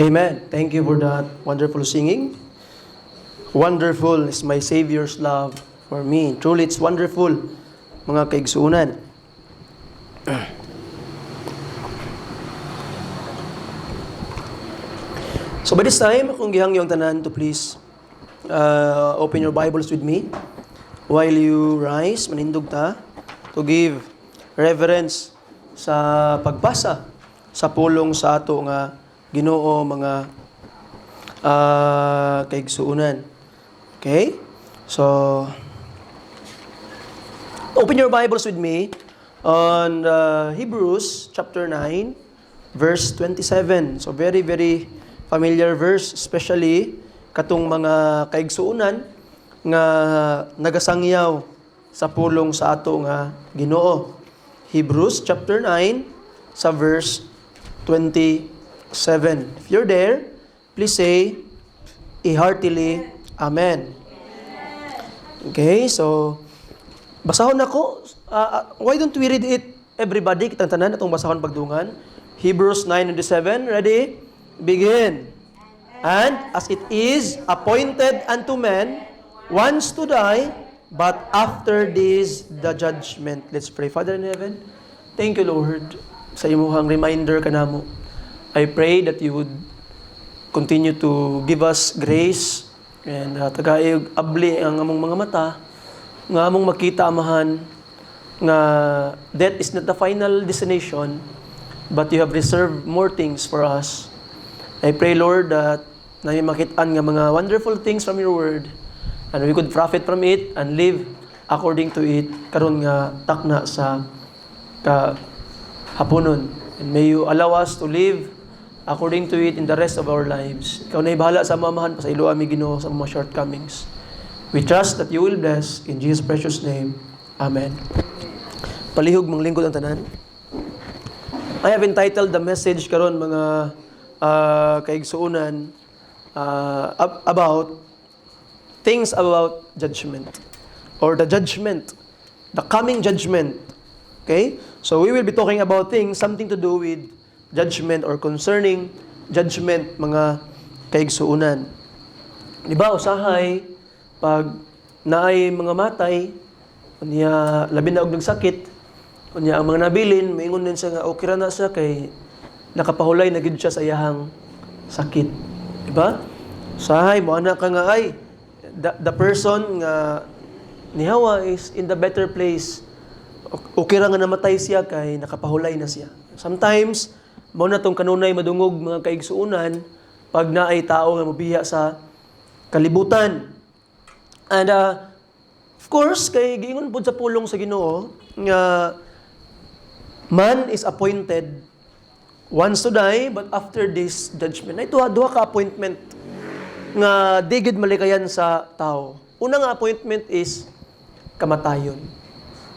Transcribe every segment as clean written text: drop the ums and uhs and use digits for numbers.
Amen. Thank you for that wonderful singing. Wonderful is my Savior's love for me. Truly, it's wonderful, mga kaigsuunan. So by this time, akong gihangyo ang tanan to please open your Bibles with me while you rise, manindog ta, to give reverence sa pagbasa sa pulong sa ato nga Ginoo, mga kaigsuunan. Okay? So, open your Bibles with me on Hebrews chapter 9, verse 27. So, very, very familiar verse, especially katong mga kaigsuunan nga nagasangyaw sa pulong sa ato nga Ginoo. Hebrews chapter 9 sa verse 27. If you're there, please say heartily Amen. Okay, so basahon ako. Why don't we read it, everybody? Kitang tanan atong basahon pagdungan. Hebrews 9:27. Ready? Begin. And as it is appointed unto men once to die, but after this the judgment. Let's pray. Father in heaven, thank you, Lord, sa imuhang reminder kanamo. I pray that you would continue to give us grace and tagayog abli ang among mga mata nga among makita amahan nga death is not the final destination, but you have reserved more things for us. I pray, Lord, that namin makitaan nga mga wonderful things from your word and we could profit from it and live according to it karon nga takna sa hapunon. And may you allow us to live according to it in the rest of our lives. Ikaw na ibahala sa mamahan pa sa ilo ami Ginoo sa mga shortcomings. We trust that you will bless in Jesus' precious name. Amen. Palihog mong lingkod ang tanan. I have entitled the message karon mga kaigsuunan about things about judgment or the judgment, the coming judgment. Okay? So we will be talking about things something to do with judgment or concerning judgment, mga kaigsuunan. Di ba, usahay, pag naay mga matay, unya labi na og nagsakit, unya ang mga nabilin, maingon din siya nga, okay ra na siya kay nakapahulay na gid siya sa iyahang sakit. Di ba? Usahay, mo anak ka nga ay, the person nga nihawa is in the better place. Okay ra nga namatay siya kay nakapahulay na siya. Sometimes, mao na tong kanunay madungog mga kaigsuunan pag naay tao nga mobiya sa kalibutan. And of course, kay giingon pud sa pulong sa Ginoo nga man is appointed once to die, but after this judgment. Ay duha ka appointment nga di gid malikayan sa tao. Una nga appointment is kamatayon.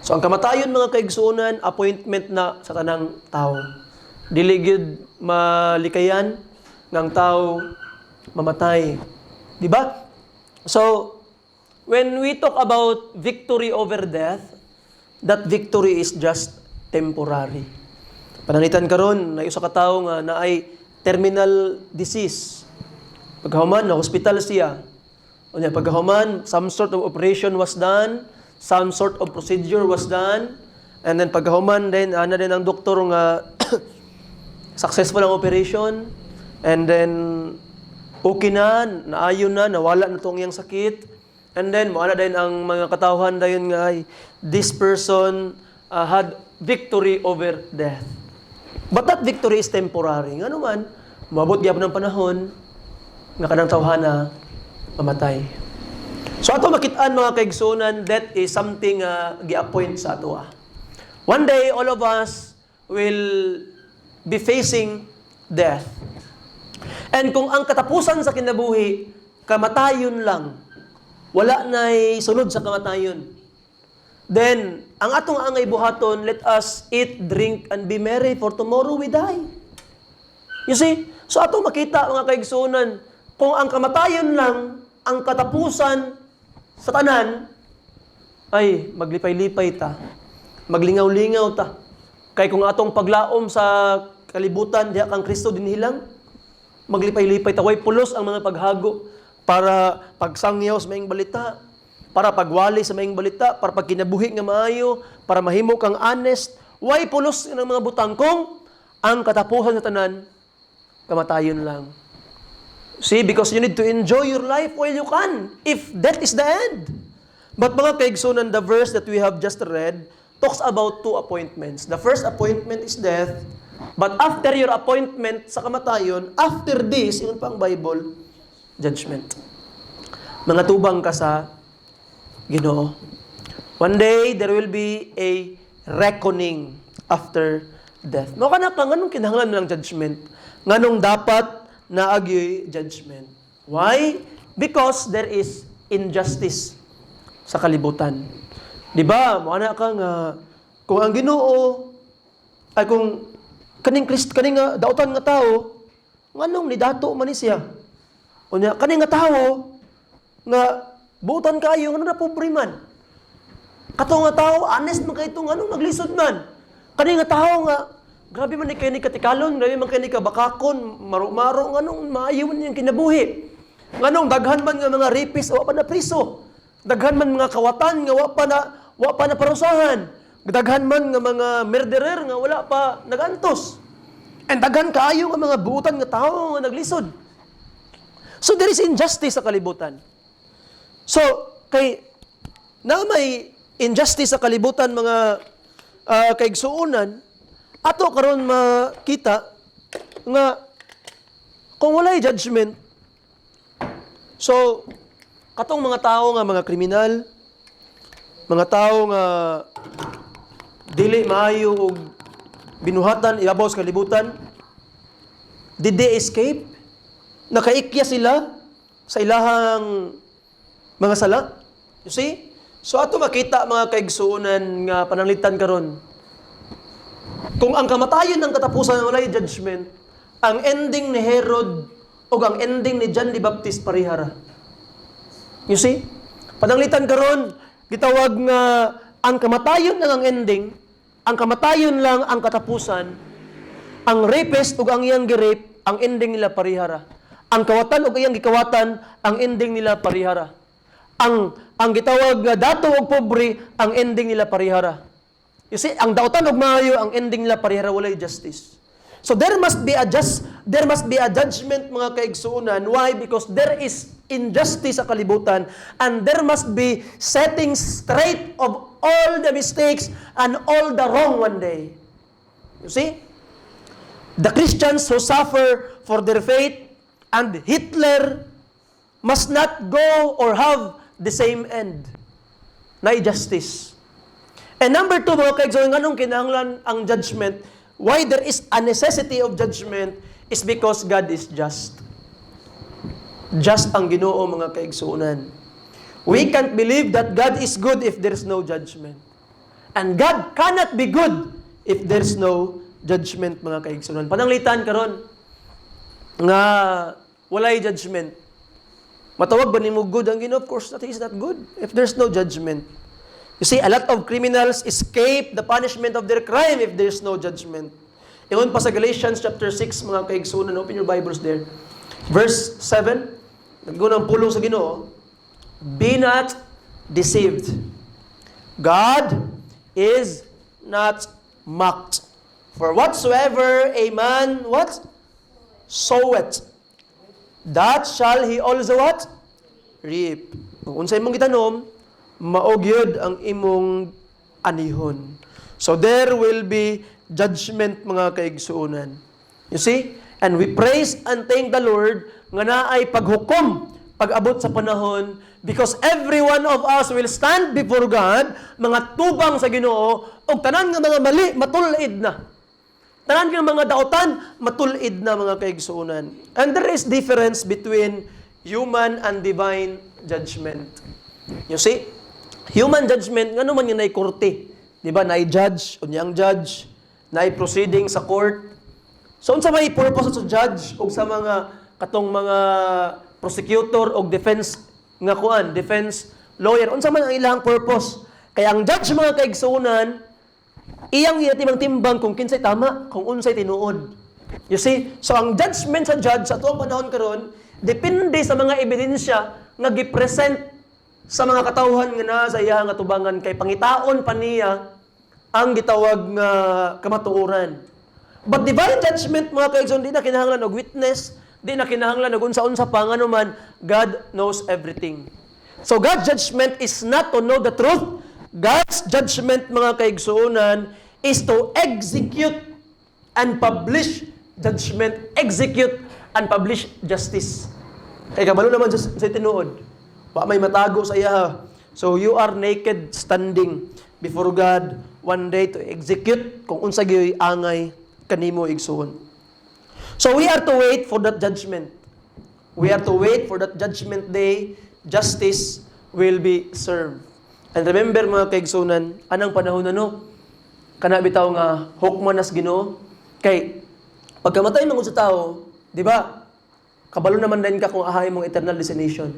So ang kamatayon mga kaigsuunan, appointment na sa tanang tao. Dili gyud malikayan ng tao mamatay. Di ba? So, when we talk about victory over death, that victory is just temporary. Panangitan karon na usa ka tawo nga naay terminal disease. Pagkahuman na hospital siya. Unya pagkahuman, some sort of operation was done, some sort of procedure was done, and then pagkahuman din ana din ang doktor nga successful ang operation, and then okay na, naayon na, nawala na itong iyang sakit, and then moana din ang mga katawhan dayon nga ay this person had victory over death. But that victory is temporary. Nga naman, maabot gyapon ng panahon nga kanang tawhana mamatay. So ato makitaan mga kaigsunan, death is something gi-appoint sa ato. One day, all of us will be facing death. And kung ang katapusan sa kinabuhi, kamatayon lang, wala na'y sunod sa kamatayon, then, ang atong angay buhaton, let us eat, drink, and be merry, for tomorrow we die. You see? So atong makita, mga kaigsunan, kung ang kamatayon lang, ang katapusan sa tanan, ay, maglipay-lipay ta. maglingaw-lingaw ta. Kay kung atong paglaom sa kalibutan, diha kang Kristo dinhilang, maglipay-lipay taway pulos ang mga paghago para pagsangyaw sa maing balita, para pagwali sa maing balita, para pagkinabuhi nga maayo, para mahimo kang honest. Why pulos ng mga butang kung ang katapusan sa tanan, kamatayon lang. See, because you need to enjoy your life while you can, if that is the end. But mga kaigsunan, the verse that we have just read talks about two appointments. The first appointment is death, but after your appointment sa kamatayon, after this, yun pang Bible, judgment. Mga tubang ka sa Ginoo. One day, there will be a reckoning after death. Mao kana ka nganong kinahanglan ng judgment? Nganong dapat na agyoy judgment? Why? Because there is injustice sa kalibutan. Di ba? Mao ana ka nga kung ang Ginoo ay kung kaning dautan nga tao nganong ni dato man ni siya. Unya kaning nga tao nga buutan kayo ngano na pobre man. Kato nga tao honest man kay itong anong naglisod man. Kaning nga tao nga grabe man ni kay ni katikalon, grabe man kay ni kabakakon, maro-maro nganong maayo man niyang kinabuhi. Nganong daghan man nga mga rapist wa pa na priso. Daghan man mga kawatan nga wa pa na parusahan. Daghan man nga mga murderer nga wala pa nagantos. And daghan kaayo nga mga buutan nga tao nga naglisod. So there is injustice sa kalibutan. So kay na may injustice sa kalibutan mga kaigsuunan, ato karon makita nga kung walay judgment, so katong mga tao nga mga kriminal, mga tao nga dili maayo og binuhatan ibabaw sa kalibutan, did they escape? Nakaikya sila sa ilahang mga sala? You see? So ato makita mga kaigsuunan nga pananglitan karon. Kung ang kamatayon ng katapusan walay judgment, ang ending ni Herod o ang ending ni John the Baptist parihara. You see? Pananglitan karon gitawag nga ang kamatayon lang ang ending, ang kamatayon lang ang katapusan, ang rapist ug ang iyang gi-rape, ang ending nila parihara. Ang kawatan ug iyang gikawatan, ang ending nila parihara. Ang gitawag nga dato ug pobre, ang ending nila parihara. You see, ang dautan ug maayo, ang ending nila parihara, walay justice. So there must be a judgment mga kaigsuunan. Why? Because there is injustice sa kalibutan and there must be setting straight of all the mistakes and all the wrong one day. You see? The Christians who suffer for their faith and Hitler must not go or have the same end. Na justice. And number two, mga kaigsuunan, anong kinahanglan ang judgment? Why there is a necessity of judgment is because God is just. Just ang Ginoo, mga kaigsuunan. We can't believe that God is good if there is no judgment. And God cannot be good if there is no judgment, mga kaigsuunan. Pananglitan karon nga walay judgment. Matawag ba nimo good ang Ginoo? Of course, that is not good if there's no judgment. You see, a lot of criminals escape the punishment of their crime if there's no judgment. Ingon pa sa Galatians chapter 6, mga kaigsunan, open your Bibles there. Verse 7, naggunang pulong sa Ginoo, be not deceived. God is not mocked. For whatsoever a man, what? Soweth, that shall he also what? Reap. Kung unsay mong gitanom, maogyod ang imong anihon. So there will be judgment, mga kaigsuunan. You see? And we praise and thank the Lord nga naay paghukom pag-abot sa panahon because every one of us will stand before God, mga tubang sa Ginoo, og tanan nga mga mali matulid na. Tanan nga mga dautan matulid na, mga kaigsuunan. And there is difference between human and divine judgment. You see? Human judgment, nga naman yung nai-korte. Di ba? Nai-judge, o niyang judge, nai-proceeding sa court. So, unsa may purpose sa judge o sa mga katong mga prosecutor o defense nga kuan, defense lawyer. Unsa man ang ilang purpose? Kaya ang judge, mga kaigsuunan, iyang iyatimang timbang kung kinsay tama, kung unsay tinuod. You see? So ang judgment sa judge sa tuwang panahon karon depende sa mga ebidensya nga gipresent sa mga katawhan nga na sa iyang atubangan kay pangitaon pa niya ang gitawag nga kamatuoran. But divine judgment, mga kaigsoon, di na kinahanglan og witness, di na kinahanglan og unsa-unsa pa nga naman, God knows everything. So God's judgment is not to know the truth. God's judgment, mga kaigsuonan, is to execute and publish judgment, execute and publish justice. Kaya kabalo naman sa tinuod. Wa may matago sa iya. So you are naked standing before God one day to execute kung unsa gyud angay kanimo igsuon. So we are to wait for that judgment. We are to wait for that judgment day. Justice will be served. And remember, mga kaigsunan, anang panahon na no? Kana bitaw nga hukman nas Ginoo. Kay pagkamatay mo sa tao, di ba? Kabalo naman din ka kung ahay mong eternal destination.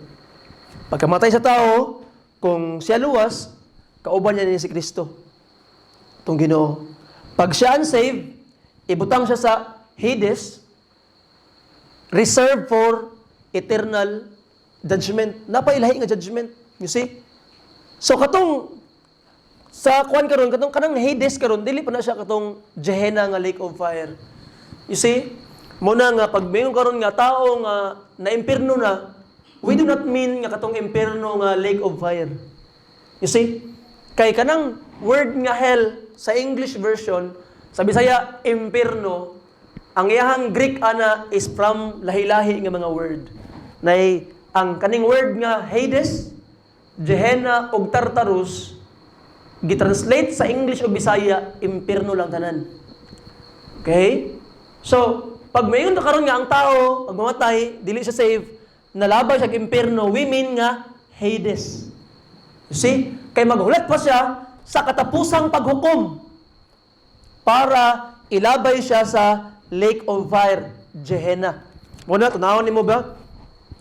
Pagkamatay sa tao, kung siya luwas, kauban niya ni si Kristo. Itong Ginoo. Pag siya unsaved, ibutang siya sa Hades, reserved for eternal judgment. Napailahi nga judgment. You see? So katong sa kuan karon, katong kanang Hades karon, dili pa na siya katong Gehenna nga lake of fire. You see? Muna nga pag mayon karon nga tao nga na-impierno na, we do not mean nga katong impierno nga lake of fire. You see? Kay kanang word nga hell sa English version, sa Bisaya impierno, ang iyahang Greek ana is from lahi-lahi nga mga word. Nay ang kaning word nga Hades, Gehenna ug Tartarus gitranslate sa English ug Bisaya impierno lang tanan. Okay? So, pag mayon karon nga ang tao pag mamatay, dili siya save, nalabay siya sa impierno, we mean nga Hades. You see? Kay maghulat pa siya sa katapusang paghukom para ilabay siya sa lake of fire, Gehenna. Muna, tunawon nimo ba?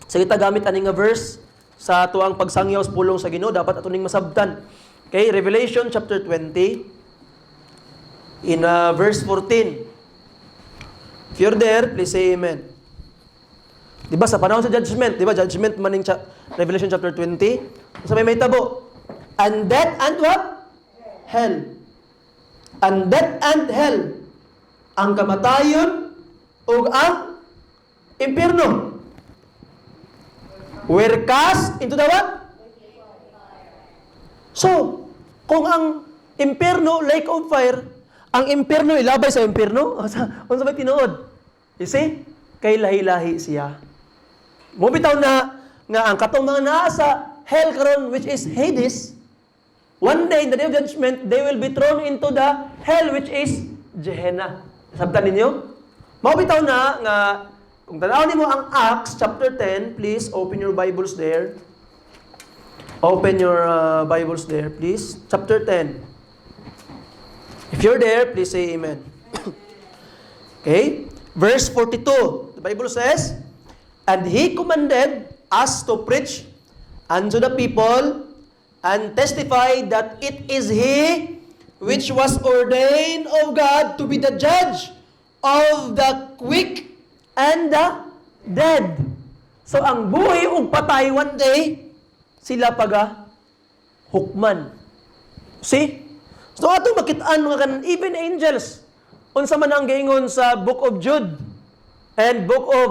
Sige ta gamit ani nga verse sa tuang pagsangyaw sa pulong sa Ginoo, dapat ato ning masabtan. Okay, Revelation chapter 20 in verse 14. If you're there, please say amen. Diba sa panahon sa judgment, diba judgment maning Revelation chapter 20, sa may tabo. And death and what? Hell. And death and hell. Ang kamatayon ug ang impierno were cast into the what? So, kung ang impierno, lake of fire, ang impierno ilabay sa impierno, unsa ba tinuod? You see? Kay lahi-lahi siya. Mo bitaw na nga ang katong mga naa sa hell karon, which is Hades, one day in the day of judgment, they will be thrown into the hell, which is Gehenna. Sabtan ninyo? Mo bitaw na nga kung tanawon nimo ang Acts chapter 10, please open your Bibles there. Open your Bibles there, please. Chapter 10. If you're there, please say amen. Okay? Verse 42. The Bible says, and he commanded us to preach unto the people and testify that it is he which was ordained of God to be the judge of the quick and the dead. So ang buhay ug patay one day, sila paga hukman. See? So ato makitaan mga kanan, even angels. Unsa man ang giingon sa Book of Jude and Book of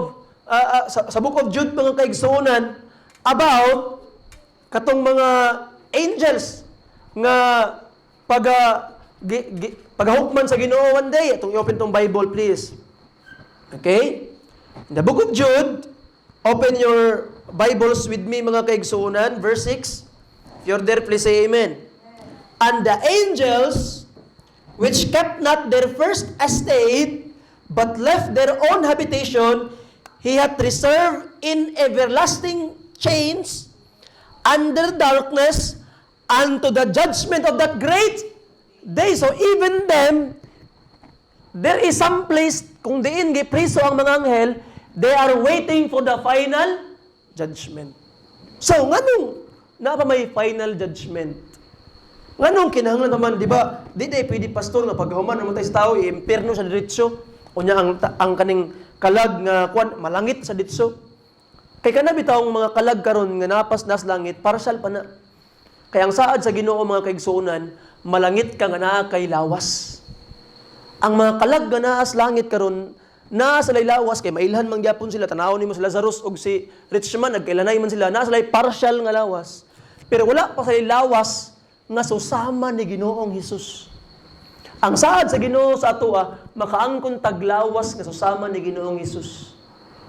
sa Book of Jude mga kaigsuonan about katong mga angels nga pagahukman sa Ginoo one day. Atong i-open tong Bible, please. Okay? In the Book of Jude, open your Bibles with me, mga kaigsuonan, verse 6. If you're there, please say amen. And the angels, which kept not their first estate, but left their own habitation, he hath reserved in everlasting chains under darkness unto the judgment of that great day. So even them, there is some place, kung diin gipriso ang mga anghel, they are waiting for the final judgment. So, nganong na pa may final judgment? Nganong kinahanglan naman, di ba? Di pwede pastor nga paghuman naman tayo sa tao, impierno sa diretso. Unya ang kaning kalag nga kwan malangit sa ditso. Kay kana bitawong mga kalag karon nga napas nas langit, partial pa na. Kaya ang saad sa Ginoo mga kaigsuonan, malangit ka nga naa kay lawas. Ang mga kalag nga naas langit karon, naa sa lawas kay mailhan man gyapon sila, tanawon nimo si Lazarus og si Richman nagkailanay man sila, naa sa partial nga lawas. Pero wala pa sa lawas nga susama ni Ginoong Hesus. Ang saad sa Ginoo sa atoa, makaangkon taglawas nga susama ni Ginoong Hesus.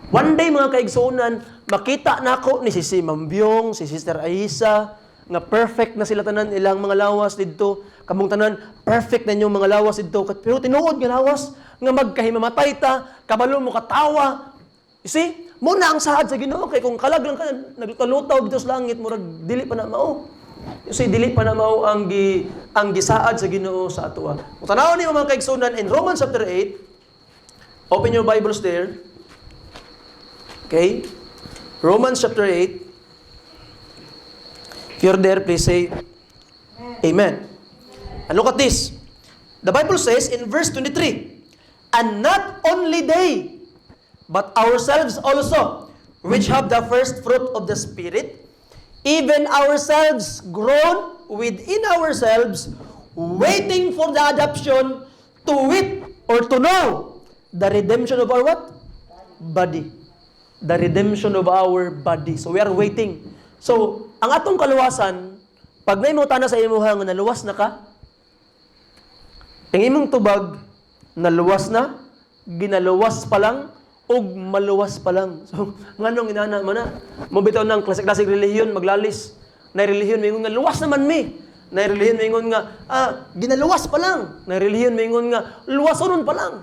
One day mga kaigsuonan, makita nako ni si Mambyong, si Sister Aisa, nga perfect na sila tanan ilang mga lawas didto. Kamong tanan, perfect na inyong mga lawas didto. Pero tinuod nga lawas, nga magkahimamatay ta, kabalo mo katawa. You see? Muna ang saad sa Ginoo kay kung kalag lang ka, nagtalutaw dito sa langit, murag dili pa na mao. You see, dili pa na mao ang gisaad sa Ginoo sa atoa. Kung tanawon niyo mga kaigsuonan in Romans chapter 8, open your Bibles there. Okay? Romans chapter 8. If you're there, please say Amen. And look at this. The Bible says in verse 23, and not only they, but ourselves also, which have the first fruit of the Spirit, even ourselves grown within ourselves, waiting for the adoption, to wit or to know the redemption of our what? Body. The redemption of our body. So we are waiting. So, ang atong kaluwasan, pag may mo tana sa imuha nga naluwas na ka, ang imong tubag, naluwas na, ginaluwas pa lang, o maluwas pa lang. So, nganong inana mo na? Mabitaw ng klasik-klasik relihiyon, maglalis. Na relihiyon, may nga, luwas naman mi. Na relihiyon, may nga, ginaluwas pa lang. Na relihiyon, may nga, luwasonon pa lang.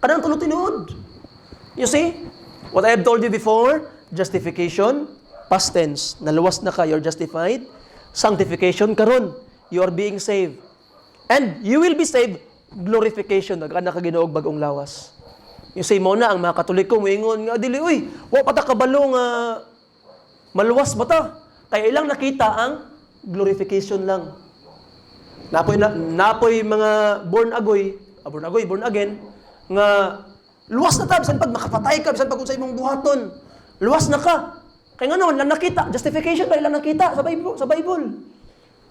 Kanang tulutinuod. You see? What I have told you before, justification, past tense, naluwas na ka, you're justified. Sanctification, karon, you are being saved. And you will be saved, glorification, nagkanaginuog bagong lawas. You say mo na, ang mga Katoliko, moingon nga, dili, uy, wa pata kabalo nga, maluwas ba ta? Kaya ilang nakita ang glorification lang. Napoy mga born again, nga, luwas na ta, bisan pag makapatay ka, bisan pag kung sa imong buhaton, luwas na ka. Kaya nga noon, lang nakita. Justification ba lang nakita sa Bible.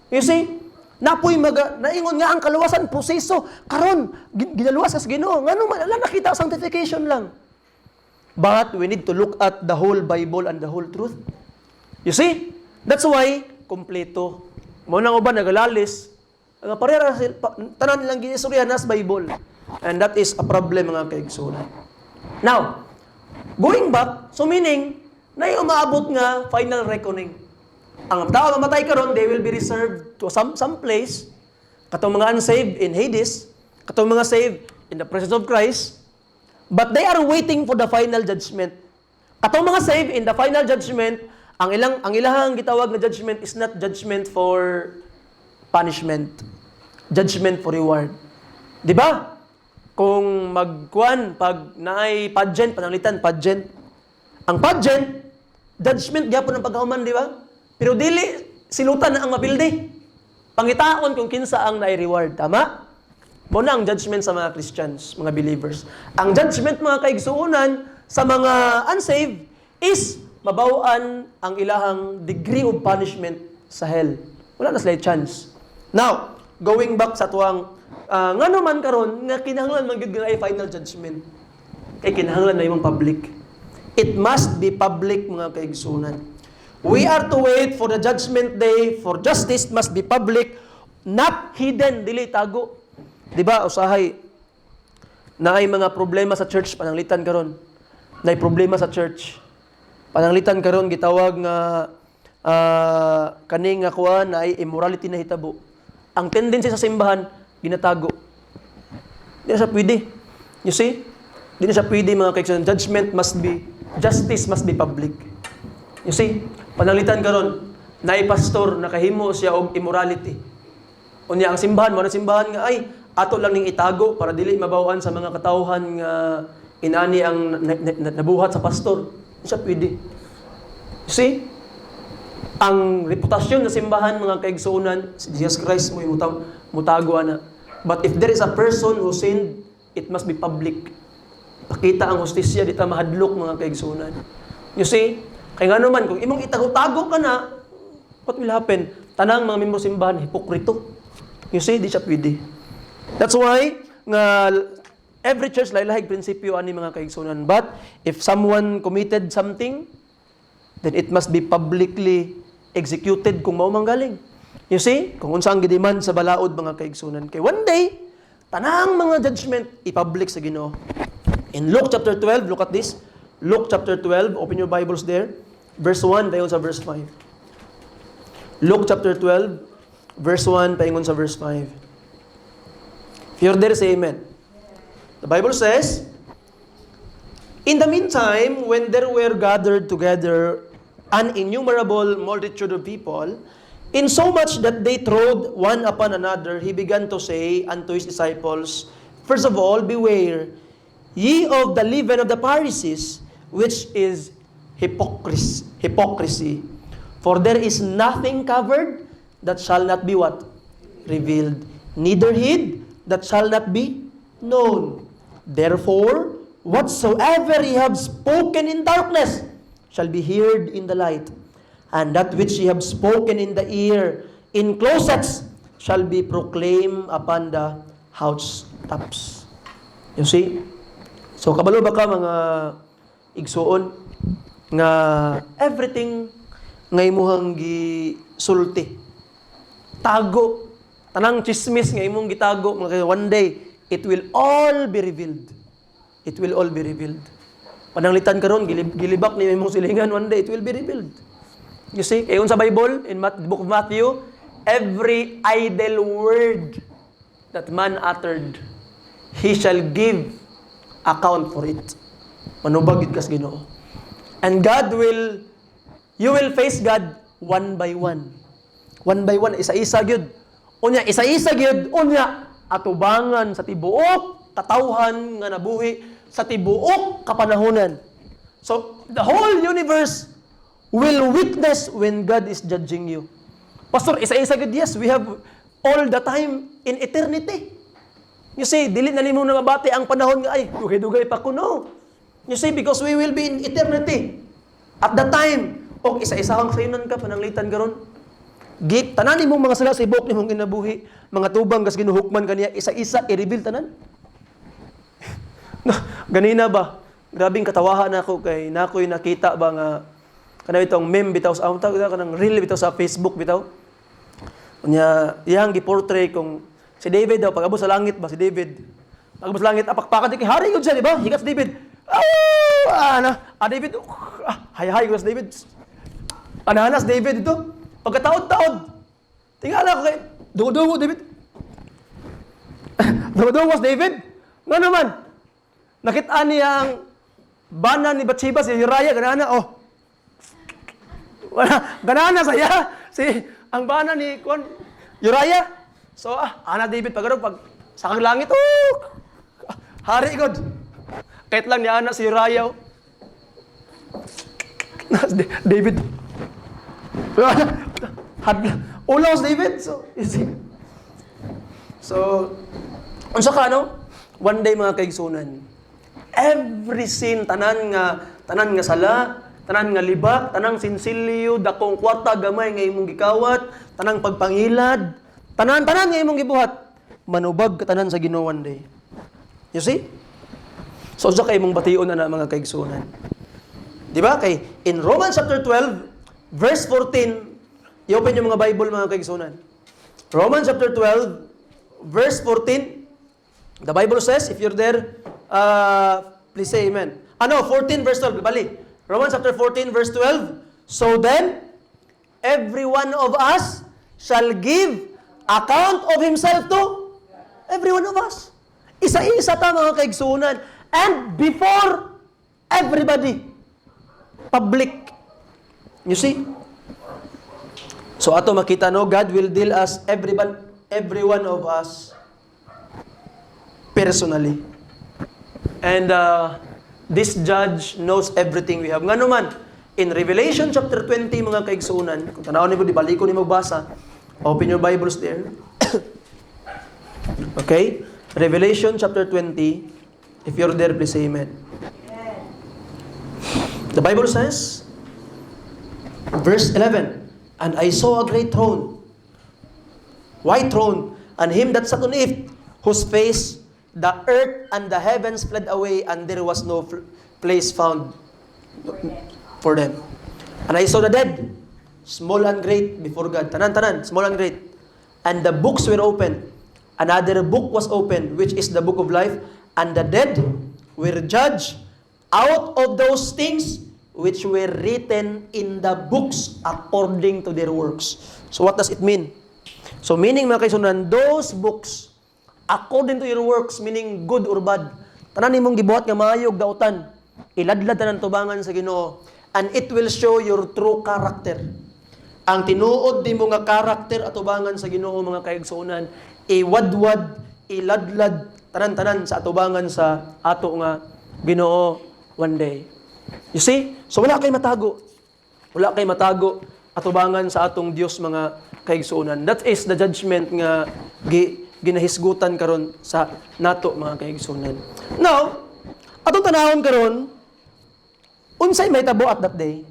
You see? Napoy naingon nga ang kaluwasan, proseso. Karon, ginaluwas kas Ginoo. Nga noon, lang nakita, sanctification lang. But we need to look at the whole Bible and the whole truth. You see? That's why, kompleto. Muna nga ba, nagalalis. Ang parera, tanan nilang ginistorya nas Bible. And that is a problem mga kaigsunan. Now, going back, so meaning, na umaabot nga final reckoning. Ang tao mamatay karon, they will be reserved to some place. Katong mga unsaved in Hades, katong mga saved in the presence of Christ, but they are waiting for the final judgment. Katong mga saved in the final judgment, ang ilahang gitawag na judgment is not judgment for punishment, judgment for reward. Di ba? Kung pag naay pageant, pananglitan, pageant, ang pageant, judgment gyapon ang pagkauman, di ba? Pero dili, silutan na ang mapildi. Pangitaon kung kinsa ang nai-reward. Tama? Muna ang judgment sa mga Christians, mga believers. Ang judgment mga kaigsuunan sa mga unsaved is mabawaan ang ilahang degree of punishment sa hell. Wala na sila chance. Now, going back sa tuwang, nga naman karon nga kinahanglan man gyud ay final judgment. Kay kinahanglan na yung public. It must be public mga kaigsuunan. We are to wait for the judgment day, for justice must be public, not hidden, dili tago. Di ba, usahay, na ay mga problema sa church, pananglitan karon. Na ay problema sa church. Pananglitan karon gitawag nga kaning nga kuan na ay immorality na hitabo. Ang tendency sa simbahan, ginatago. Di na siya pwede. You see? Di na siya pwede mga kaigsuunan. Justice must be public. You see? Pananglitan karon, naay pastor nakahimo siya og immorality. Unya ang simbahan, mo na simbahan nga ay ato lang ning itago para dili mabawaan sa mga katawhan nga inani ang nabuhat sa pastor. Siya pwede. You see? Ang reputasyon ng simbahan, mga kaigsuonan, si Jesus Christ mo mutago na. But if there is a person who sinned, it must be public. Pakita ang hustisya, di ta mahadlok, mga kaigsuonan. You see, kaya nga naman, kung imong itago-tago ka na, what will happen? Tanang mga membro simbahan, hipokrito. You see, di siya pwede. That's why, nga, every church, lahi-lahig prinsipyo ani mga kaigsuonan. But, if someone committed something, then it must be publicly executed kung mao manggaling. You see, kung unsa ang gidiman sa balaod, mga kaigsuonan. Kay one day, tanang mga judgment, i-public sa Ginoo. In Luke chapter 12, look at this. Luke chapter 12, open your Bibles there. Verse 1, paingon sa verse 5. Luke chapter 12, verse 1, paingon sa verse 5. If you're there, say amen. The Bible says, in the meantime, when there were gathered together an innumerable multitude of people, in so much that they trod one upon another, he began to say unto his disciples, first of all, beware ye of the leaven of the Pharisees, which is hypocrisy. For there is nothing covered that shall not be what? Revealed. Neither hid that shall not be known. Therefore, whatsoever ye have spoken in darkness shall be heard in the light. And that which ye have spoken in the ear, in closets, shall be proclaimed upon the housetops. You see? So, kabalo ba ka mga igsuon nga everything nga imuhang gisulti, tago, tanang chismis nga imong gitago, mga one day, it will all be revealed. It will all be revealed. Pananglitan karon gilibak ni imong silingan, one day, it will be revealed. You see, ayon sa Bible, in the book of Matthew, every idle word that man uttered, he shall give account for it. Manubag it kas Ginoo. And you will face God one by one. One by one, isa-isa gyud. Unya, isa-isa gyud, unya, atubangan sa tibuok, katawhan nga nabuhi, sa tibuok kapanahonan. So, the whole universe will witness when God is judging you. Pastor, isa-isa gyud, yes, we have all the time in eternity. You see, dili na nimo mabati ang panahon nga ay dugay-dugay pa kuno. You see, because we will be in eternity. At that time, og isa-isahang sayunan ka pananglitan karon. Gip tanan imong mga sala sa ibok nimong ginabuhi, mga tubang kas ginuhukman kaniya isa-isa i-reveal tanan. Ganina ba? Grabing katawahan ako kay nakoy nakita ba nga kana itong meme bitaw sa tawag kanang reel bitaw sa Facebook bitaw. Unya iyang gi-portray kung si David daw, pag-abot sa langit ba, si David. Pag-abot sa langit, apakpakan, hari yun siya, di ba? Hikat si David. David, hay-hay ko si David. Anahanas David ito. Pagkataod-taod. Tingala ko kay, dungo-dungo, David. Dungo-dungo si David. Nga naman, nakita niya ang bana ni Bathsheba, si Uriah, ganana, ganana saya. Ang bana ni Uriah, so, ana David, pag sakang langit, hari God. Kahit lang niya ana si Uriah. David. Ulaw si David. So, easy. So, unsa ka, no? One day, mga kaigsunan, every sin, tanan nga sala, tanan nga libak, tanang sinsilyo, dakong kwarta, gamay nga imong gikawat, tanang pagpangilad, tanan nga imong gibuhat, manubag ka tanan sa Ginoo one day. You see? So sa kay imong bation na mga kaigsunan. Di ba? Kay in Romans chapter 12, verse 14, i-open yung mga Bible mga kaigsunan. Romans chapter 12, verse 14, the Bible says, if you're there, please say amen. 14 verse 12, bali. Romans chapter 14, verse 12, so then, every one of us shall give account of himself to every one of us. Isa-isa ta mga kaigsunan. And before everybody. Public. You see? So ato makita no, God will deal us every one of us personally. And this judge knows everything we have. Nga naman, In Revelation chapter 20, mga kaigsuunan, kung tanawin niyo, di balik ko ni magbasa. Open your Bibles there. Okay? Revelation chapter 20. If you're there, please say amen. The Bible says, verse 11, "And I saw a great throne, white throne, and him that sat on it, whose face the earth and the heavens fled away, and there was no place found for them. And I saw the dead, small and great, before God." Tanan, small and great. "And the books were opened. Another book was opened, which is the book of life. And the dead were judged out of those things which were written in the books according to their works." So what does it mean? So meaning, mga kaisunan, those books, according to your works, meaning good or bad, tanan nimong gibuhat nga maayog dautan, iladlad tanan tubangan sa Ginoo, and it will show your true character. Ang tinuod nimo nga karakter at tubangan sa Ginoo, mga kaigsuonan, iwadwad, iladlad tanan-tanan sa atubangan sa ato nga Ginoo one day. You see? So wala kay matago. Wala kay matago atubangan sa atong Dios, mga kaigsuonan. That is the judgment nga ginahisgutan karon sa nato, mga kaigsuonan. Now, atong tanawon karon, unsay mahitabo at that day?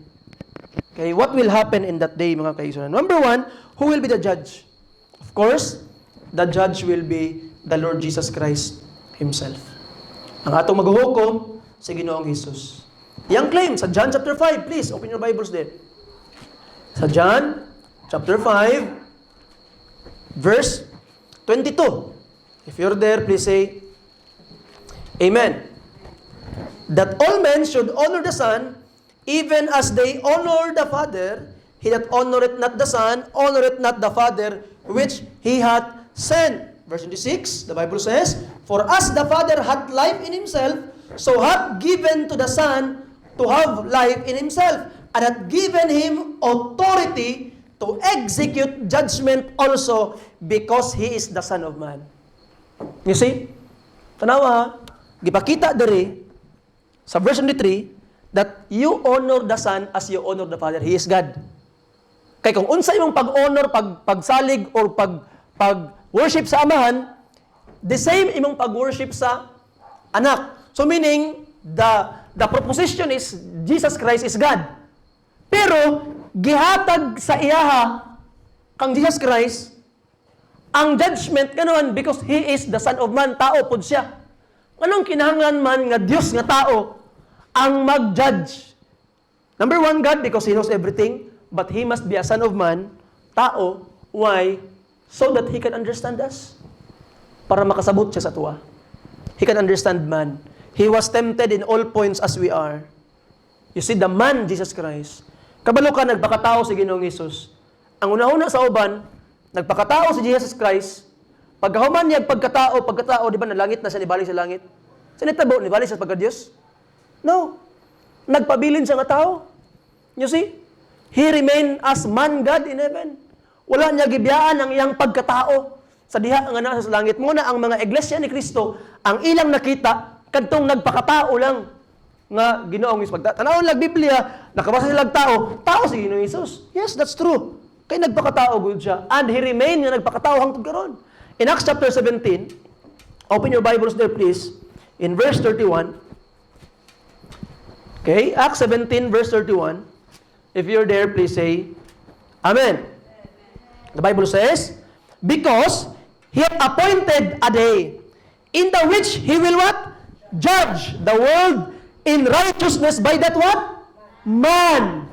Okay, what will happen in that day, mga kaigsuonan? Number one, who will be the judge? Of course, the judge will be the Lord Jesus Christ Himself. Ang atong maghuhukom sa Ginoong Hesus. Yang claim sa John chapter 5, please open your Bibles there. Sa John chapter 5, verse 22. If you're there, please say amen. "That all men should honor the Son, even as they honor the Father. He that honoreth not the Son, honoreth not the Father which He hath sent." Verse 26, the Bible says, "For as the Father hath life in Himself, so hath given to the Son to have life in Himself, and hath given Him authority to execute judgment also, because He is the Son of Man." You see? Tanawa, gipakita diri sa verse 23 that you honor the Son as you honor the Father. He is God. Kay kung unsa imong pag-honor, pagsalig, or pag-worship sa Amahan, the same imong pag-worship sa Anak. So meaning, the proposition is Jesus Christ is God. Pero gihatag sa iyaha kang Jesus Christ ang judgment kanon, because He is the Son of Man, tao pud siya. Anong kinahanglan man nga Dios nga tao ang mag-judge? Number one, God, because He knows everything, but He must be a Son of Man, tao. Why? So that He can understand us. Para makasabot siya sa tuwa. He can understand man. He was tempted in all points as we are. You see, the man, Jesus Christ. Kabalo ka, nagpakatao si Ginoong Hesus. Ang una-una sa uban, nagpakatao si Jesus Christ. Pagkahuman niya, pagkatao, di ba, nalangit na siya, nibalik sa langit? Sa nitabo, nibalik sa pagka-Diyos? No. Nagpabilin siya nga tao. You see? He remained as man God in heaven. Wala niya gibiyaan ang iyang pagkatao sa diha nga nasa sa langit. Muna ang mga iglesia ni Kristo, ang ilang nakita, kadtong nagpakatao lang nga Ginoong Hesus. Tanawon lang Biblia, nakabasa silang tao si Ginoong Hesus. Yes, that's true. Kay nagpakatao gud siya. And He remained nga nagpakatao hangtod karon. In Acts chapter 17, open your Bibles there please, in verse 31. Okay, Acts 17 verse 31. If you're there, please say amen. The Bible says, "Because He hath appointed a day in the which He will" what? "Judge the world in righteousness by that" what? "Man,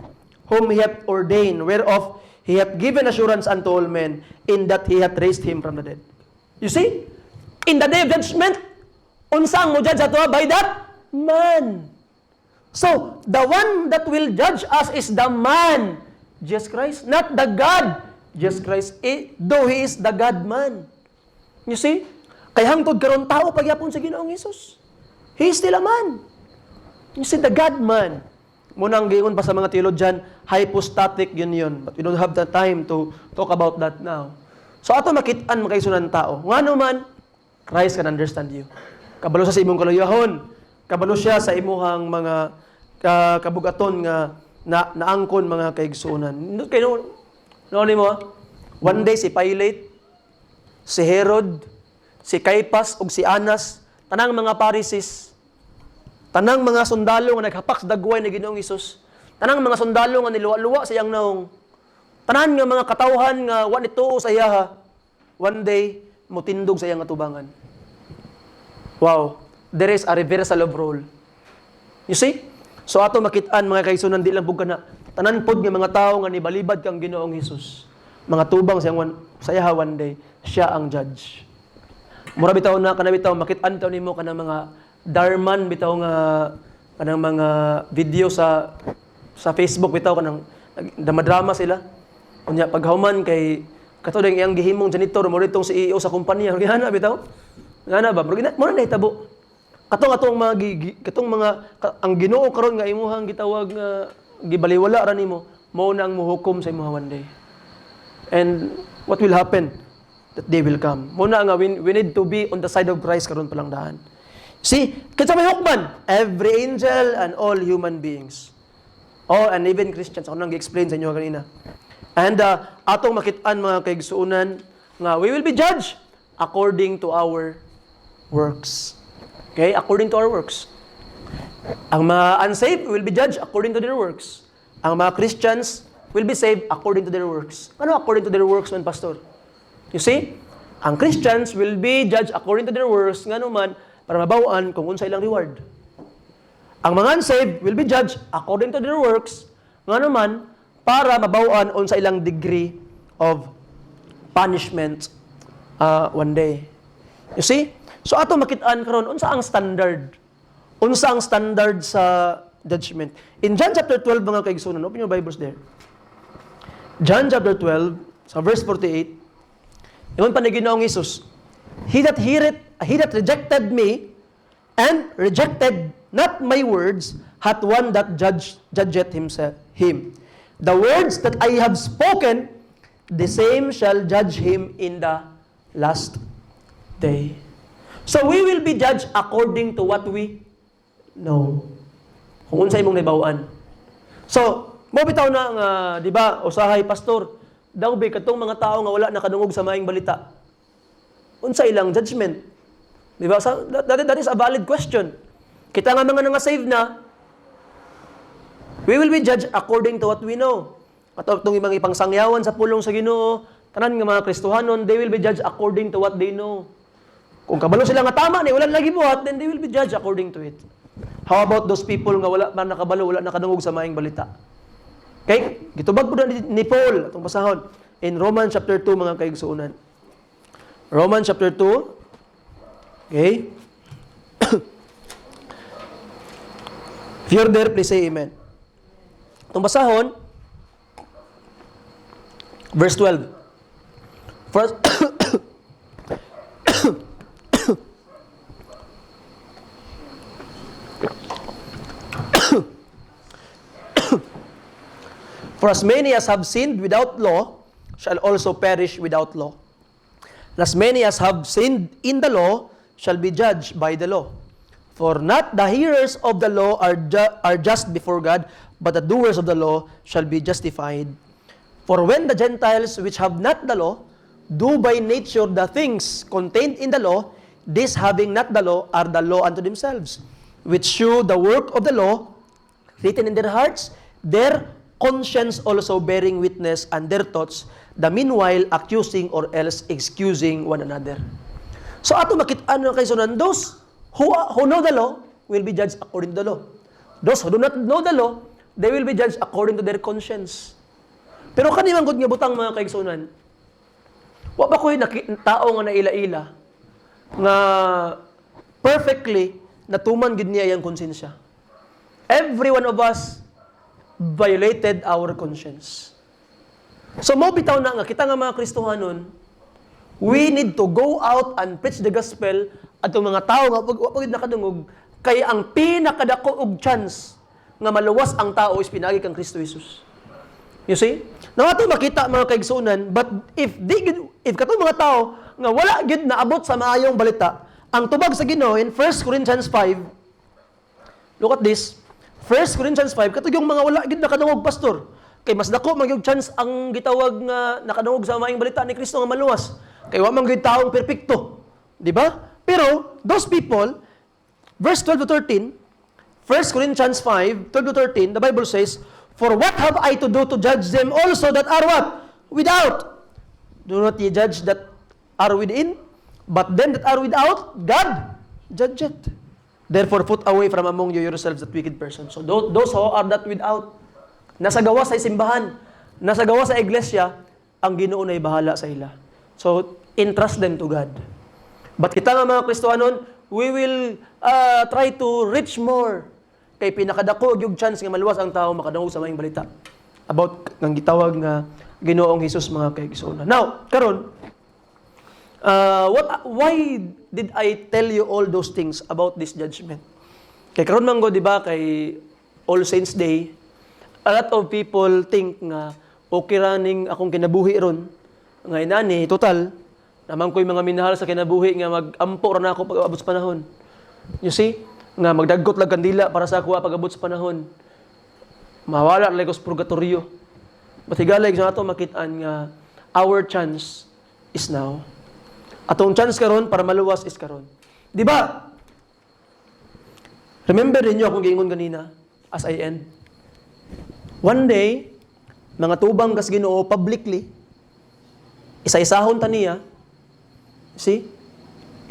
whom He hath ordained, whereof He hath given assurance unto all men, in that He hath raised Him from the dead." You see? In the day of judgment, unsang mo judge ato? By that man. So, the one that will judge us is the man, Jesus Christ, not the God, Jesus Christ, though He is the God-man. You see? Kaya hangtod karon tao pagyapon sa Ginoong Hesus. He is still a man. You see, the God-man. Munang giingon pa sa mga theologian, hypostatic yun. But we don't have the time to talk about that now. So ato makitaan makaisunan tao. Ngano man, Christ can understand you. Kabalo siya sa imong kaluyahon. Kabalo siya sa imuhang mga kabugaton nga na naangkon mga kaigsuonan. Kaya no mo? One day si Pilate, si Herod, si Caiaphas ug si Anas, tanang mga Pharisees, tanang mga sundalo nga naghapak sa dagway ni Ginoong Hesus, tanang mga sundalo nga niluwa-luwa sa iyang naong, tanan nga mga katawhan nga wa nituo sa iya, one day motindog sa iyang atubangan. Wow, there is a reversal of role. You see? So ato makit-an mga kaigsuonan, di lang pug kana tanan pod nga mga tawo nga nibalibad kang Ginoong Hesus, mga tubang sa iya one day siya ang judge. Mura bitaw na kana bitaw makit-an taw nimo kanang mga Darman bitaw nga kanang mga video sa Facebook bitaw kanang drama sila. Unya paghuman kay kato ding iyang gihimong janitor mo ditong CEO sa kumpanya. Gihana bitaw. Ngana ba? Mura na hitabo. Katong ang Ginoo karon nga imuhang gitawag nga gibaliwala ra nimo, mao na ang muhukom sa imuha one day. And what will happen? That day will come. Muna nga, we need to be on the side of Christ karon palang daan. See, kinsa may hukman? Every angel and all human beings. Oh, and even Christians. Ako nang gi-explain sa inyo kanina. And atong makit-an mga kaigsuonan nga we will be judged according to our works. Okay? According to our works. Ang mga unsaved will be judged according to their works. Ang mga Christians will be saved according to their works. Ano according to their works man, Pastor? You see? Ang Christians will be judged according to their works, nga naman, para mabawaan kung unsa ilang reward. Ang mga unsaved will be judged according to their works, nga naman, para mabawaan unsa ilang degree of punishment one day. You see? So ato makit-an karon unsa ang standard? Unsa ang standard sa judgment? In John chapter 12 mga kaigsuonan, open your Bibles there. John chapter 12 sa verse 48. Ingon pa ni Ginoong Hesus, He that rejected me and rejected not my words hath one that judgeth him. The words that I have spoken, the same shall judge him in the last day. So we will be judged according to what we know. Kung unsa imong nabawaan. So, mo bitaw na nga, di ba, usahay pastor, daw ba katong mga tao nga wala nakadungog sa maayong balita. Unsa ilang judgment? Di ba? That is a valid question. Kita nga mga save na, we will be judged according to what we know. At itong mga ipangsangyawan sa pulong sa Ginoo, tanan nga mga Kristohanon, they will be judged according to what they know. Kung kabalo sila nga tama ni, wala lagi buhat, then they will be judged according to it. How about those people nga wala man nakabalo, wala nakadungog sa maayong balita? Okay? Gitubag po na ni Paul, itong basahon, in Romans chapter 2, mga kaigsuonan. Romans chapter 2. Okay? If you're there, please say amen. Itong basahon, verse 12. First, For as many as have sinned without law shall also perish without law. And as many as have sinned in the law shall be judged by the law. For not the hearers of the law are just before God, but the doers of the law shall be justified. For when the Gentiles which have not the law do by nature the things contained in the law, these having not the law are the law unto themselves, which shew the work of the law written in their hearts, their conscience also bearing witness, and their thoughts, the meanwhile accusing or else excusing one another. So ato makit-an na kaigsuonan, those who know the law will be judged according to the law. Those who do not know the law, they will be judged according to their conscience. Pero kanimang gud nga butang mga kaigsuonan, wa ba ko'y tao nga naila-ila nga perfectly natuman gid niya iyang konsensya. Every one of us violated our conscience. So mo bitaw na nga kita nga mga Kristohanon, we need to go out and preach the gospel atong mga tao nga pag nakadungog kay ang pinakadako og chance nga maluwas ang tao is pinagi kang Kristo Jesus. You see? Nato makita mga kaigsuonan, but if katong mga tao nga wala gyud naabot sa maayong balita, ang tubag sa Ginoo in 1 Corinthians 5, look at this. 1 Corinthians 5, katong yung mga wala gid nakadungog pastor. Kay mas dako man yung chance ang gitawag nga nakadungog sa maayong balita ni Kristo nga maluwas. Kay wa man gyud taong perpekto. Di ba? Pero those people, verse 12 to 13, 1 Corinthians 5, 12 to 13, the Bible says, "For what have I to do to judge them also that are what? Without. Do not ye judge that are within, but them that are without, God judgeth. Therefore put away from among you yourselves that wicked person." So those who are that without, nasa gawa sa simbahan, nasa gawa sa iglesia, ang Ginoo na'y bahala sa ila. So entrust them to God. But kita nga mga Kristohanon, we will try to reach more. Kay pinakadako yung chance nga maluwas ang tao makadungog sa maayong balita about ng gitawag nga Ginoong Hesus mga kaigsoon. Now, karon, why did I tell you all those things about this judgment? Kay karon man go, di ba, kay All Saints Day, a lot of people think nga okay raning akong kinabuhi ron nga inani total naman ko'y mga minahal sa kinabuhi nga mag-ampo ra na ako pag abot sa panahon. You see, nga magdaggot lang kandila para sa ako pag abot sa panahon. Mawala lang ko sa purgatorio. Matigalay sa ato makitaan nga our chance is now. Atong chance karon para maluwas is karon. Di ba? Remember niyo akong giingon kanina as I end. One day, mga tubang kas Ginoo publicly, isa-isahon ta niya. See?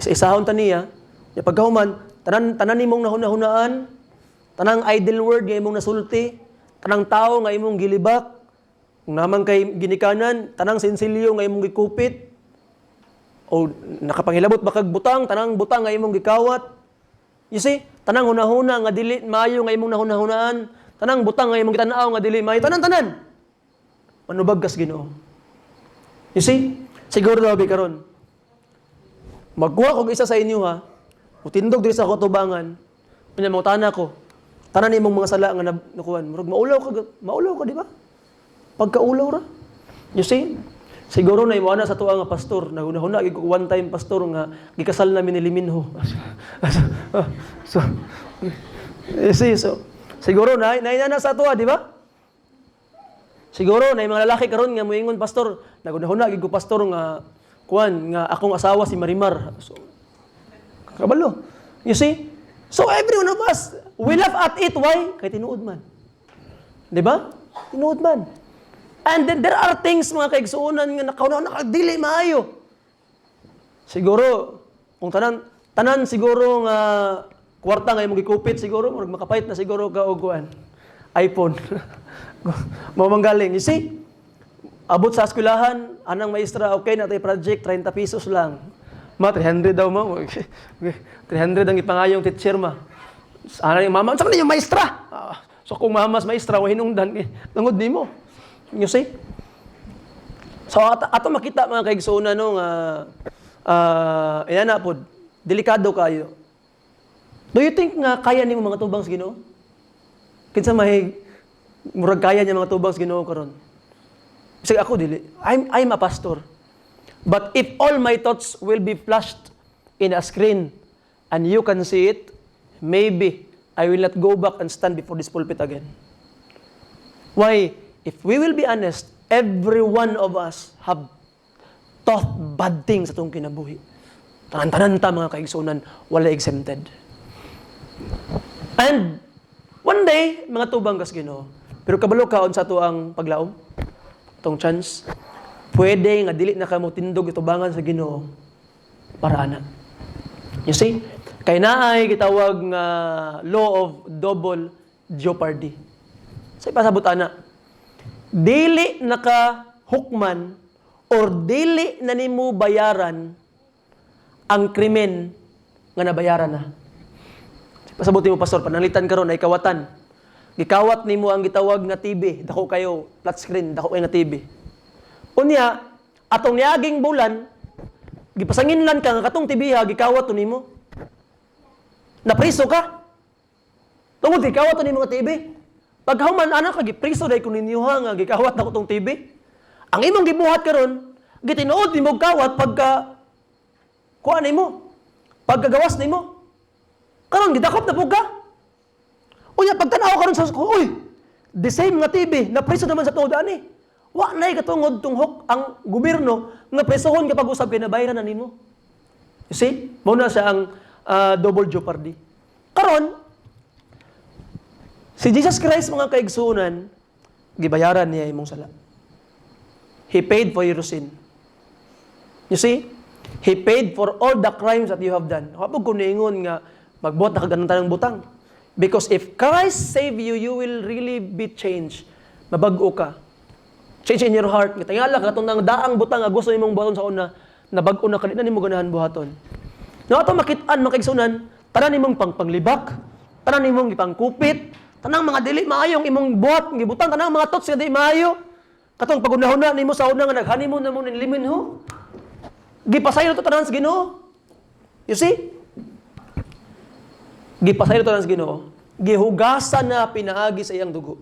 Isa-isahon ta niya. Ya pagkahuman, tanan nimong nahunahunaan, tanang idle word nga imong nasulti, tanang tao nga imong gilibak, kung naman kay ginikanan, tanang sensilyo nga imong gikupit, o nakapanghilabot bakag butang, tanang butang nga imong gikawat. You see? Tanang hunahuna nga dili maayo nga imong nahunahunaan, tanang butang nga imong gitan-aw nga dili maayo, tanan-tanan. Manubag kas Ginoo. You see? Siguro daw karon. Magkuha kog isa sa inyo ha. Utindog diri sa kutubangan. Unya mo tana ko. Tanan imong mga sala nga nakuan. Murag maulaw ka di ba? Pagkaulaw ra. You see? Siguro na imo ana sa tuwa nga pastor, nahuna-huna gid ko one time pastor nga gikasal namin ni Liminho. So, you see, so siguro na sa tuwa, di ba? Siguro na mga lalaki karon nga moingon pastor, nahuna-huna gid ko pastor nga kuan nga akong asawa si Marimar. So kabalo. You see? So every one of us, we laugh at it. Why? Kay tinuod man. Di ba? Tinuod man. And then there are things mga kaigsuonan nga nakadili maayo. Siguro, kung tanan siguro nga kwarta nga imong gikupit siguro, murag makapait na siguro ka og kuan iPhone. Mamanggaling. You see? Abot sa eskwelahan, anang maestra, okay na tay project, 30 pesos lang. 300 daw mo. 300 ang ipangayong teacher ma. Ana yung mama, saan na yung maestra? So kung mamas maestra, wa hinungdan, tungod nimo. You see? So ato makita mga kaigsoon no nga inana pod delikado kayo. Do you think nga kaya nimo mga tubang sa Ginoo? Kinsa may murag kaya niya mga tubang sa Ginoo karon? Bisag ako dili. I'm a pastor. But if all my thoughts will be flashed in a screen and you can see it, maybe I will not go back and stand before this pulpit again. Why? If we will be honest, every one of us have thought bad things sa itong kinabuhi. Tanan-tanan ta mga kaigsunan, wala exempted. And one day, mga tubang kas Ginoo. Pero kabalo kaon sa ito ang paglaom, itong chance, pwede nga dili na ka mo tindog itubangan sa Ginoo para ana. You see? Kay naay gitawag nga law of double jeopardy. Sa ipasabot ana, dili nakahukman or dili na nimo bayaran ang krimen nga nabayaran na. Pasabuti mo pastor, pananglitan karon ay kawatan. Gikawat nimo ang gitawag nga TV, dako kayo flat screen, dako kayo nga TV. Unya, atong niaging bulan, gipasanginlan ka nga katong TV ha, gikawat to nimo. Napriso ka. Tungod gikawat to nimo nga TV. Paghuman anak ka gipriso dai kun ninyo nga gikawat nako tong TV. Ang imong gibuhat karon, gitinuod nimo kawat pagka kuan nimo. Pagkagawas nimo. Karon gidakop na pug ka. Unya, pagtanaw ka ron sa ko, uy, the same nga TV, na preso naman sa tuod ani. Wa na'y katungod tunghok ang gobyerno nga presohon kapag usab kay nabayaran na nimo. You see? Mao na siya ang double jeopardy. Karon, si Jesus Christ, mga kaigsunan, gibayaran niya imong sala. He paid for your sin. You see? He paid for all the crimes that you have done. Kapag kung niingon nga, magbuhat na kaganang ng butang. Because if Christ save you, you will really be changed. Mabago ka. Change in your heart. Tingala ka, itong nang daang butang nga gusto nimong buhaton sa una, nabago na kanina nimo ganahan buhaton. Nga ito makitaan, makaigsunan, tanan nimong panglibak, tanan nimong ipangkupit, tanang mga dili maayong imong buhat, gibutang, tanang mga tots nga di maayo. Katong pagunahon na nimo sa una nga naghanimon na mo ng liminho. Gipasayo to tanan sa Ginoo. You see? Gipasayo to tanan sa Ginoo. Gihugasan na pinaagi sa iyang dugo.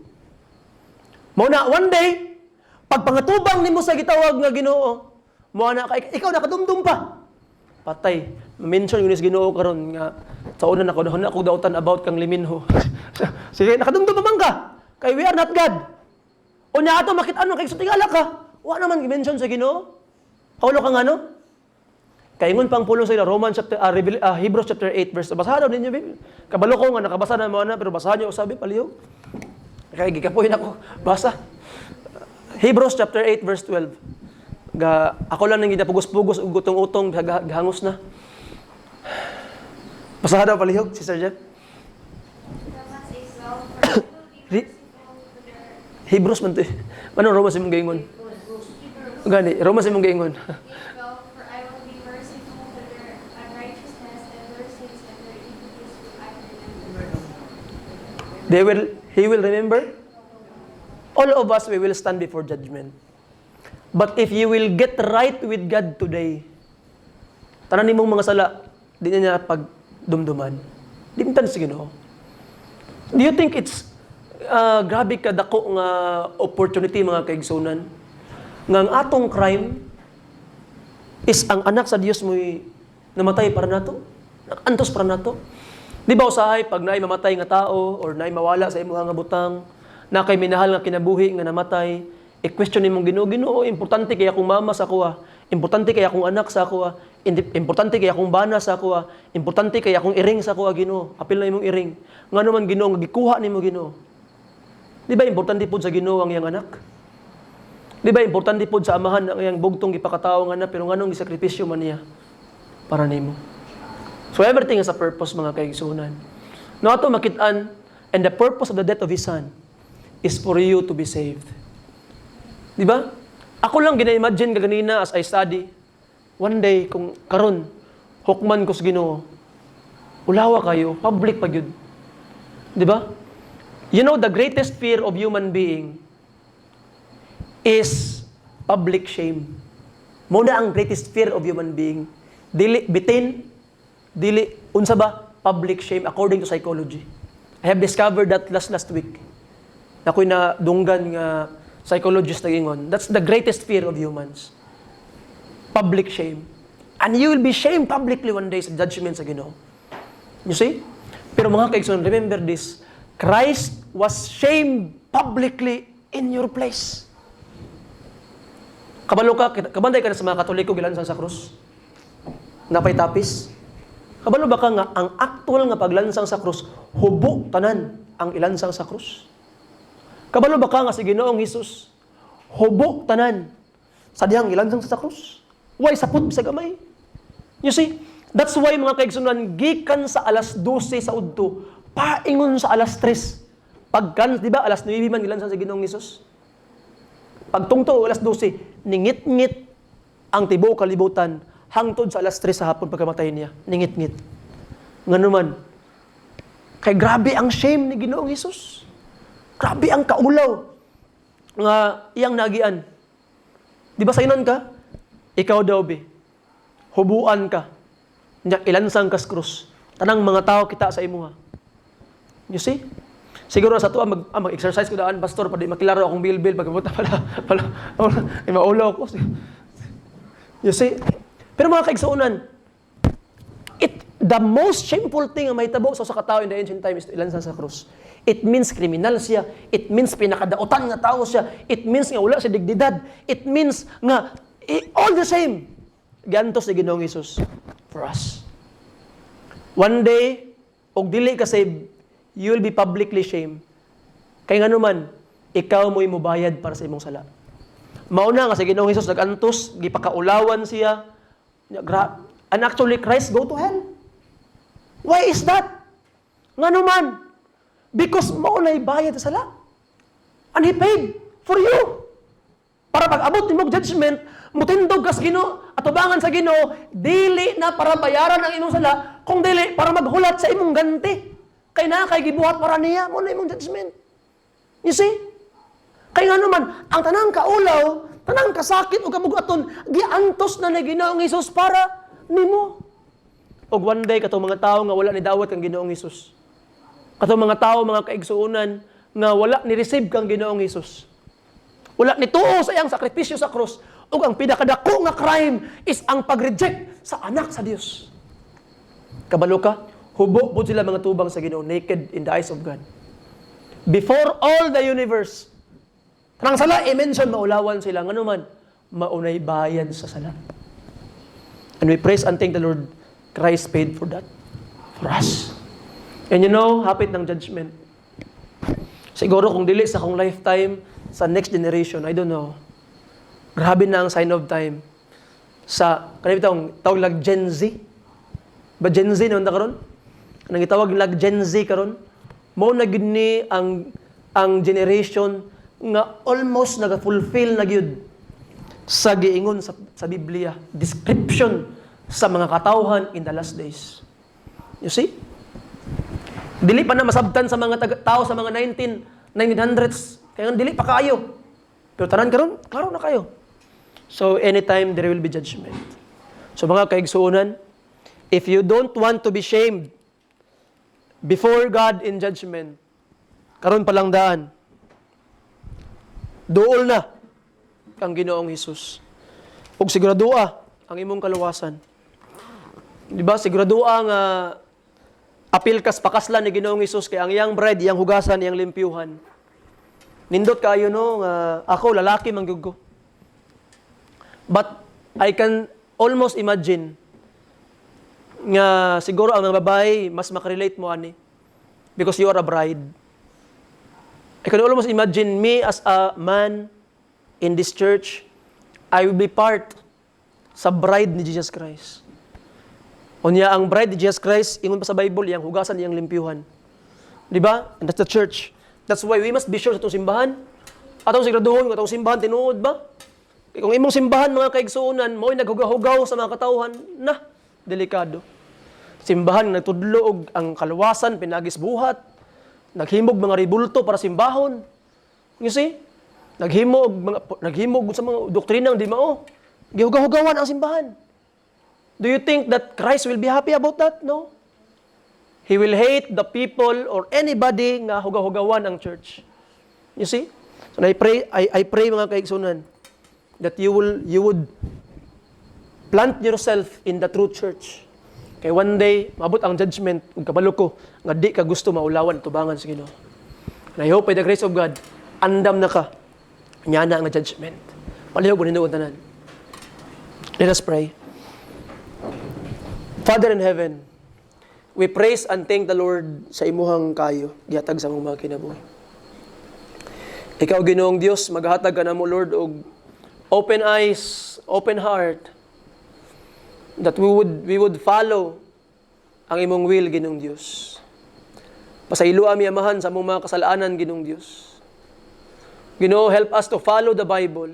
Mao na one day, pag pangatubang nimo sa gitawag nga Ginoo, mo na ka ikaw nakadumdum pa. Patay. Ma-mention yun sa Ginoo karon nga sa una na ako dautan about kang liminho. Sige, nakadumdum pa man ka. Kay we are not God. O niya ato makit-ano kay tingala ka. Wa naman gi-mention sa Ginoo. Kaulo ka nga no? Kaingon pang pulong sa Hebrews chapter 8 verse. Basahan daw ninyo, baby. Kabalo ko nga nakabasa na mo na pero basahan niyo usabi palihog. Kaya gigapoy na ako. Basa. Hebrews chapter 8 verse 12. Ako lang nang gidapugos-pugos ug utong-utong gahangos na. Basahan daw palihog, Sister Jeff. Hebrews man to. Ano Romans imong gaingon? Gani, Romans imong gaingon. He will remember. All of us, we will stand before judgment. But if you will get right with God today, tanan nimong mga sala, di niya pagdumduman. Di mintan sa Ginoo. Do you think it's grabe ka dako nga opportunity mga kaigsunan? Nga ang atong crime is ang anak sa Dios mo'y namatay para nato? Antos para nato? Di ba usahay, pag naay mamatay nga tao, or naay mawala sa imuha nga butang, na kay minahal nga kinabuhi nga namatay, i-question nimong Ginoo, importante kaya akong mama sa kuha, importante kaya akong anak sa kuha, importante kaya akong bana sa kuha, importante kaya akong iring sa kuha, Ginoo, apil na imong iring. Nga naman Ginoo, nga gikuha nimo Ginoo. Di ba importante po sa Ginoo ang iyang anak? Di ba importante po sa amahan ang iyang bugtong gipakatao nga na, pero nga nung gisakripisyo man niya para nimo. So everything has a purpose, mga kaigsunan. No ato makitaan, and the purpose of the death of His Son is for you to be saved. Di ba? Ako lang gina-imagine kaganina as I study, one day, kung karon hukman ko sa Ginoo, ulawa kayo, public pag yun. Di ba? You know, the greatest fear of human being is public shame. Muna ang greatest fear of human being. Unsa ba? Public shame according to psychology. I have discovered that last week. Ako'y nadunggan nga psychologist na gingon. That's the greatest fear of humans. Public shame. And you will be shamed publicly one day sa judgment sa Ginoo. You see? Pero mga kaigsoon, remember this. Christ was shamed publicly in your place. Kabalo ka, kabanday ka na sa mga Katoliko gilansan sa krus? Napay tapis? Kabalo ba ka nga, ang actual nga paglansang sa krus, hubo tanan ang ilansang sa krus? Kabalo ba ka nga si Ginoong Hesus, hubo tanan sa diyang ilansang sa krus? Why sapot sa gamay? You see, that's why mga kaigsunan, gikan sa alas 12 sa udto, paingon sa alas 3. Pagkan, di ba, alas 9 man gilansan sa Ginoong Hesus? Pagtungto, alas 12, ningit-ngit ang tibuok kalibutan, hangtod sa alas 3 sa hapon pagkamatay niya. Ningit-ngit. Nga naman, kay grabe ang shame ni Ginoong Hesus. Grabe ang kaulaw nga iyang nagian. Di ba saynon ka? Ikaw daw, be. Hubuan ka. Ilansang kas krus. Tanang mga tao kita sa imuha. You see? Siguro sa tuwa mag-exercise ko daan, pastor, pwede makilaro akong bilbil pagkabuta pala maulaw ko. You see? Pero mga kaigsuunan, the most shameful thing ang mahitabo sa katao in the ancient time is ilansan sa krus. It means kriminal siya. It means pinakadaotan nga tao siya. It means nga wala siya dignidad. It means nga all the same. Gantos ni Ginoong Hesus for us. One day, og dili ka save, you will be publicly shamed. Kaya nga naman, ikaw mo'y mubayad para sa imong sala. Mauna nga si Ginoong Hesus nag-antos, gipakaulawan siya. And actually, Christ go to hell. Why is that? Nga naman, because maunay bayad sa sala. And He paid for you. Para pag-abot ni mong judgment, mutindog ka sa Ginoo, atubangan sa Ginoo, dili na para bayaran ang imong sala, kung dili para maghulat sa imong ganti. Kay na kay gibuhat para niya, mo na imong judgment. You see? Kaya nga naman, ang tanang kaulaw, tanang kasakit o kabugaton, giantos na ni Ginoong Hesus para nimo. Og one day, katong mga tao nga wala ni dawat kang Ginoong Hesus. Katong mga tao, mga kaigsuunan, nga wala ni receive kang Ginoong Hesus. Wala ni tuo sa iyang sakripisyo sa krus. Ug ang pinakadako nga crime is ang pag-reject sa anak sa Dios. Kabalo ka, hubo po sila mga tubang sa Ginoo, naked in the eyes of God. Before all the universe, tanang sala, i-mention, maulawan sila. Nga naman, maunay bayad sa sala. And we praise and thank the Lord, Christ paid for that. For us. And you know, hapit ng judgment. Siguro kung dili sa akong lifetime, sa next generation, I don't know. Grabe na ang sign of time. Sa, kanina tawag lag Gen Z. Ba Gen Z naman na karon? Anong itawag lag Gen Z karon? Mo na gini ang generation nga almost naga-fulfill na gyud sa giingon sa Biblia, description sa mga katawhan in the last days. You see? Dili pa na masabtan sa mga tao sa mga 1900s. Kaya nga dili pa kayo. Pero tanan karon, klaro na kayo. So anytime there will be judgment. So mga kaigsuonan, if you don't want to be shamed before God in judgment, karon pa lang daan. Duol na kang Ginoong Hesus. Ug siguradoa ang imong kaluwasan. Di ba? Siguradoa nga apil kas pakaslan ni Ginoong Hesus kay ang iyang bread, iyang hugasan, iyang limpyuhan. Nindot kayo no nga ako lalaki mangyud ko. But I can almost imagine nga siguro ang mga babae mas makarelate mo ani because you are a bride. I can almost imagine me as a man in this church, I will be part sa bride ni Jesus Christ. Unya ang bride ni Jesus Christ, ingon pa sa Bible, iyang hugasan, iyang limpyuhan. Di ba? And that's the church. That's why we must be sure sa itong simbahan. Atong siguraduhon, itong simbahan, tinuod ba? Kung imong simbahan, mga kaigsuunan, mo'y naghugaw-hugaw sa mga katauhan, na, delikado. Simbahan, nagtudlo ang kaluwasan, pinagis buhat, naghimog mga ribulto para simbahon. You see? Naghimog sa mga doktrinang di mao. Gihugaw-hugawan ang simbahan. Do you think that Christ will be happy about that? No. He will hate the people or anybody nga hugaw-hugawan ang church. You see? So I pray mga kaigsunan that you would plant yourself in the true church. Kay one day, mabot ang judgment ug kabalo ko nga di ka gusto maulawan tubangan sa Ginoo. And I hope by the grace of God, andam na ka. Nya na ang judgment. Palihog mo ninuod tanan. Let us pray. Father in heaven, we praise and thank the Lord sa imuhang kayo, gihatag sa among mga kinabuhi. Ikaw Ginoong Dios, maghatag ka namo Lord og open eyes, open heart, that we would follow ang imong will Ginoong Dios. Pasaylo ami amahan sa among mga kasalanan Ginoong Dios. Ginoo, help us to follow the Bible,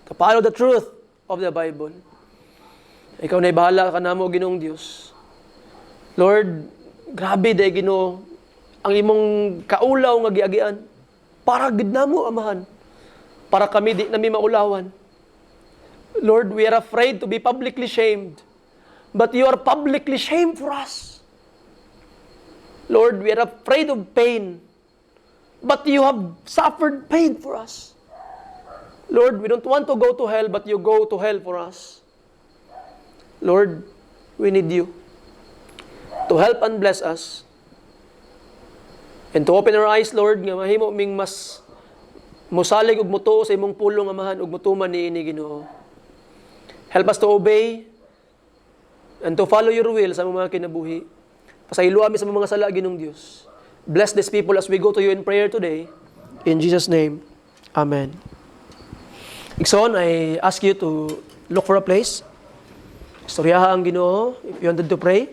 to follow the truth of the Bible. Ikaw na'y bahala ka namo Ginoong Dios. Lord, grabe day Ginoo ang imong kaulaw nga giagian para gid namo amahan. Para kami di nami maulawan. Lord, we are afraid to be publicly shamed, but you are publicly shamed for us. Lord, we are afraid of pain, but you have suffered pain for us. Lord, we don't want to go to hell, but you go to hell for us. Lord, we need you to help and bless us. And to open our eyes, Lord, nga mahimo ming mas musalig ug mutuo sa imong pulong amahan ug mutuman niini Ginoo. Help us to obey and to follow your will sa among mga kinabuhi. Pasaylo mi sa mga sala Ginoong Dios. Bless these people as we go to you in prayer today. In Jesus' name, Amen. Ikson, I ask you to look for a place. Istoryaha ang Ginoo if you wanted to pray.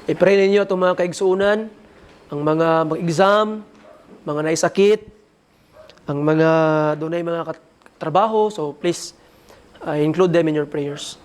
I-pray ninyo itong mga kaigsuunan, ang mga mag-exam, mga naisakit, ang mga dunay mga trabaho. So please include them in your prayers.